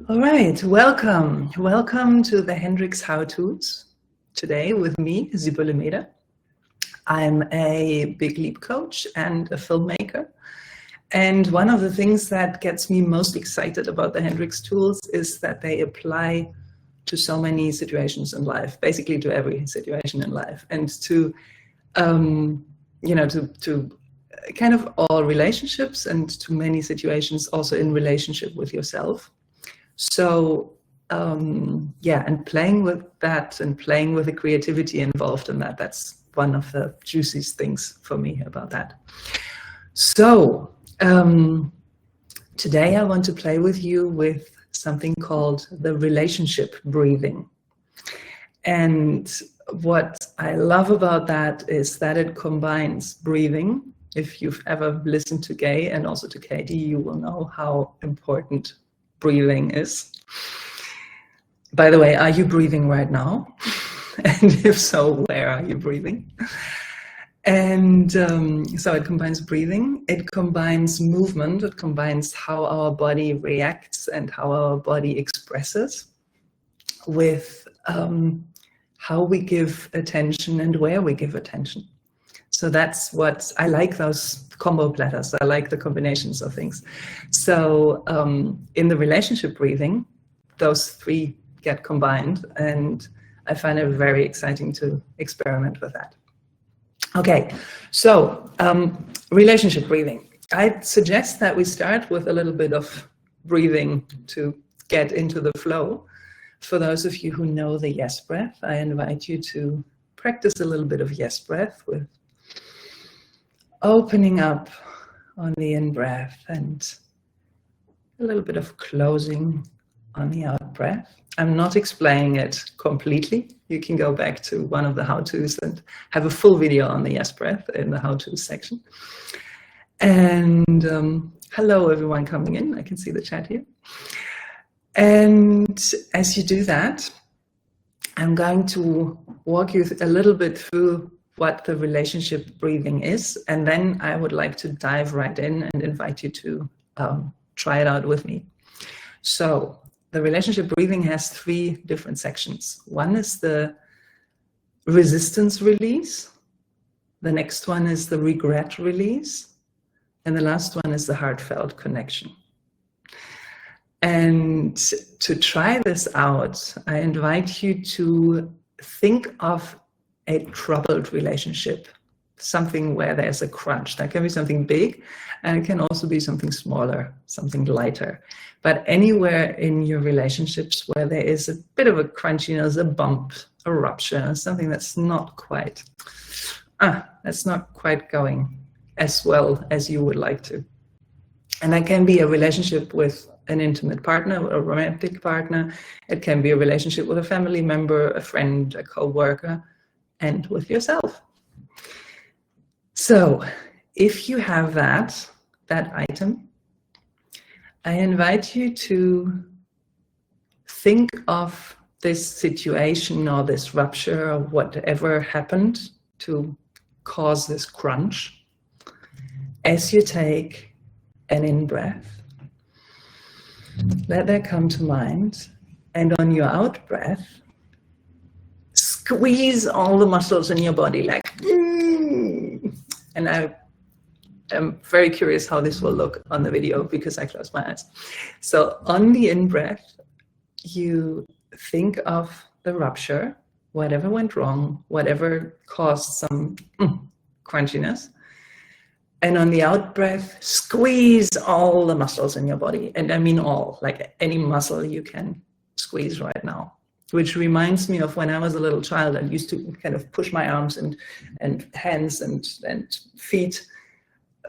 All right, welcome. Welcome to the Hendricks How-Tos. Today with me, Sibylle Meder. I'm a big leap coach and a filmmaker. And one of the things that gets me most excited about the Hendricks tools is that they apply to so many situations in life, basically to every situation in life, and to kind of all relationships and to many situations also in relationship with yourself. So and playing with that and playing with the creativity involved in that, that's one of the juiciest things for me about that. So today I want to play with you with something called the relationship breathing. And what I love about that is that it combines breathing. If you've ever listened to Gay and also to Katie, you will know how important breathing is. By the way, are you breathing right now? And if so, where are you breathing? And so it combines breathing, it combines movement, it combines how our body reacts and how our body expresses with how we give attention and where we give attention. So that's what I like, those combo platters. I like the combinations of things. So in the relationship breathing, those three get combined, and I find it very exciting to experiment with that. Okay, so relationship breathing. I suggest that we start with a little bit of breathing to get into the flow. For those of you who know the yes breath, I invite you to practice a little bit of yes breath with opening up on the in-breath and a little bit of closing on the out-breath. I'm not explaining it completely. You can go back to one of the how-tos and have a full video on the yes breath in the how-tos section. And hello everyone coming in. I can see the chat here. And as you do that, I'm going to walk you a little bit through what the relationship breathing is, and then I would like to dive right in and invite you to try it out with me. So the relationship breathing has three different sections. One is the resistance release, the next one is the regret release, and the last one is the heartfelt connection. And to try this out, I invite you to think of a troubled relationship, something where there's a crunch. That can be something big, and it can also be something smaller, something lighter. But anywhere in your relationships where there is a bit of a crunchiness, a bump, a rupture, something that's not quite going as well as you would like to. And that can be a relationship with an intimate partner, a romantic partner. It can be a relationship with a family member, a friend, a co-worker, and with yourself. So if you have that item, I invite you to think of this situation or this rupture or whatever happened to cause this crunch as you take an in-breath. Let that come to mind, and on your out-breath, squeeze all the muscles in your body, like, and I am very curious how this will look on the video because I close my eyes. So on the in-breath, you think of the rupture, whatever went wrong, whatever caused some crunchiness. And on the out-breath, squeeze all the muscles in your body. And I mean all, like any muscle you can squeeze right now. Which reminds me of when I was a little child. I used to kind of push my arms and hands and feet,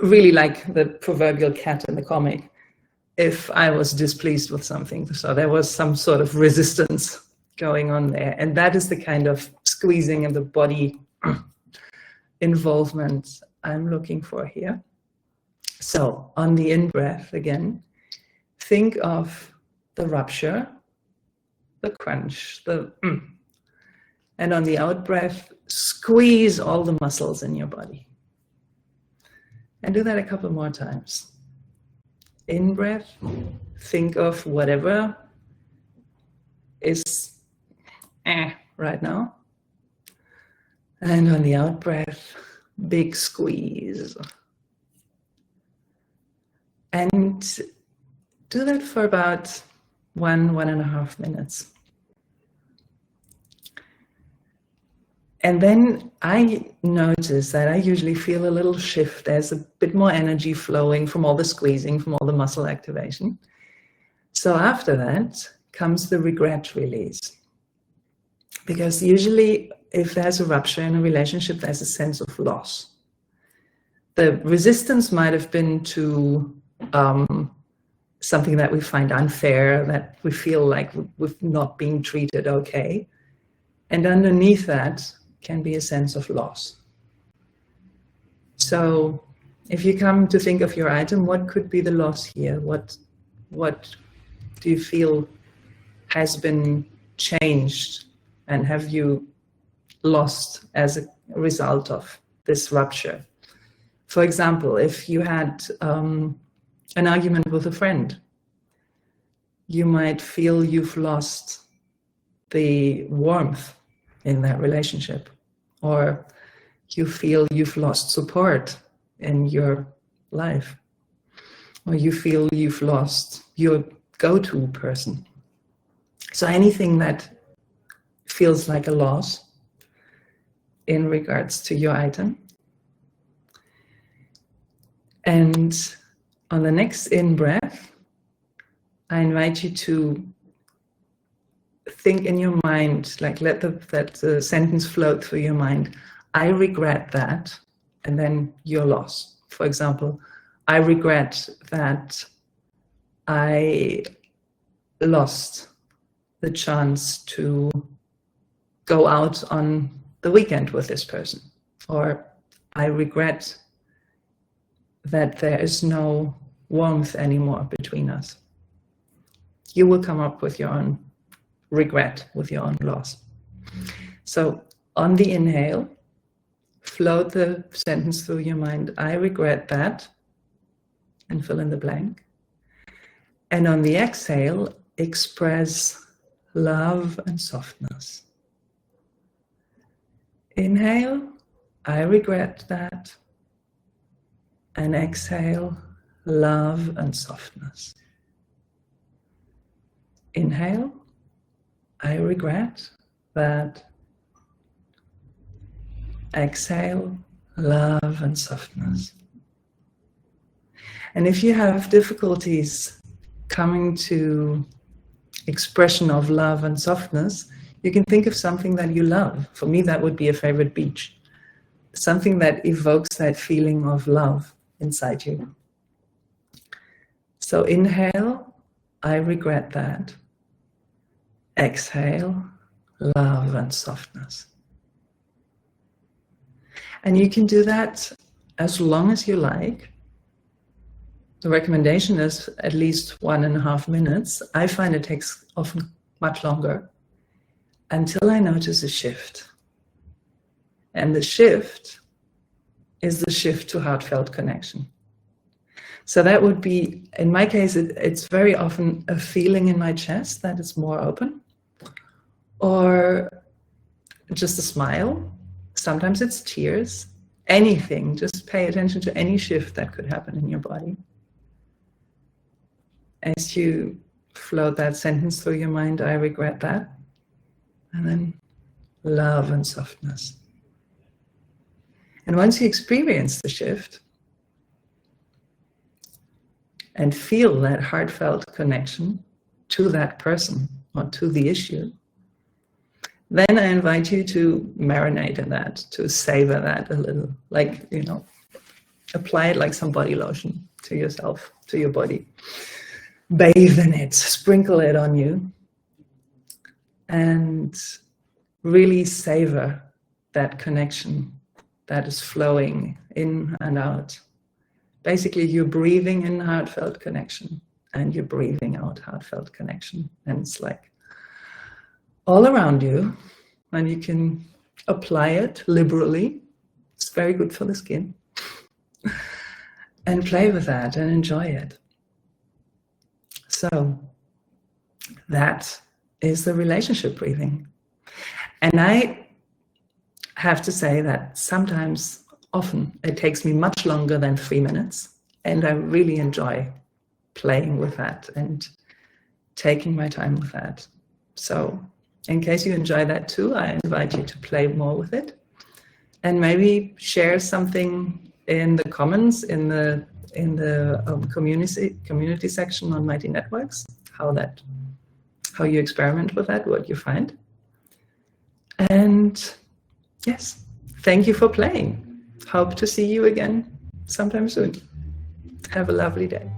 really like the proverbial cat in the comic, if I was displeased with something. So there was some sort of resistance going on there. And that is the kind of squeezing of the body involvement I'm looking for here. So on the in-breath again, think of the rupture, the crunch, and on the out-breath, squeeze all the muscles in your body. And do that a couple more times. In-breath, think of whatever is right now. And on the out breath, big squeeze. And do that for about 1.5 minutes. And then I notice that I usually feel a little shift. There's a bit more energy flowing from all the squeezing, from all the muscle activation. So after that comes the regret release. Because usually if there's a rupture in a relationship, there's a sense of loss. The resistance might have been to something that we find unfair, that we feel like we've not been treated okay. And underneath that can be a sense of loss. So if you come to think of your item, what could be the loss here? What do you feel has been changed, and have you lost as a result of this rupture? For example, if you had an argument with a friend, you might feel you've lost the warmth in that relationship, or you feel you've lost support in your life, or you feel you've lost your go-to person. So anything that feels like a loss in regards to your item. And on the next in-breath, I invite you to think in your mind, like let that sentence float through your mind. I regret that, and then your loss. For example, I regret that I lost the chance to go out on the weekend with this person. Or I regret that there is no warmth anymore between us. You will come up with your own regret, with your own loss. So on the inhale, float the sentence through your mind, I regret that, and fill in the blank. And on the exhale, express love and softness. Inhale, I regret that. And exhale, love and softness. Inhale, I regret that. Exhale, love and softness. And if you have difficulties coming to expression of love and softness, you can think of something that you love. For me, that would be a favorite beach. Something that evokes that feeling of love inside you. So inhale, I regret that. Exhale, love and softness. And you can do that as long as you like. The recommendation is at least 1.5 minutes. I find it takes often much longer, until I notice a shift. And the shift is the shift to heartfelt connection. So that would be, in my case, it's very often a feeling in my chest that is more open, or just a smile. Sometimes it's tears. Anything, just pay attention to any shift that could happen in your body. As you float that sentence through your mind, I regret that. And then love and softness. And once you experience the shift and feel that heartfelt connection to that person or to the issue, then I invite you to marinate in that, to savor that a little, like, apply it like some body lotion to yourself, to your body. Bathe in it, sprinkle it on you, and really savor that connection that is flowing in and out. Basically, you're breathing in heartfelt connection and you're breathing out heartfelt connection. And it's like all around you, and you can apply it liberally. It's very good for the skin. And play with that and enjoy it. So that is the relationship breathing. And I have to say that sometimes, often, it takes me much longer than 3 minutes. And I really enjoy playing with that and taking my time with that. So in case you enjoy that too, I invite you to play more with it. And maybe share something in the comments, in the community section on Mighty Networks, how you experiment with that, what you find. And yes, thank you for playing. Hope to see you again sometime soon. Have a lovely day.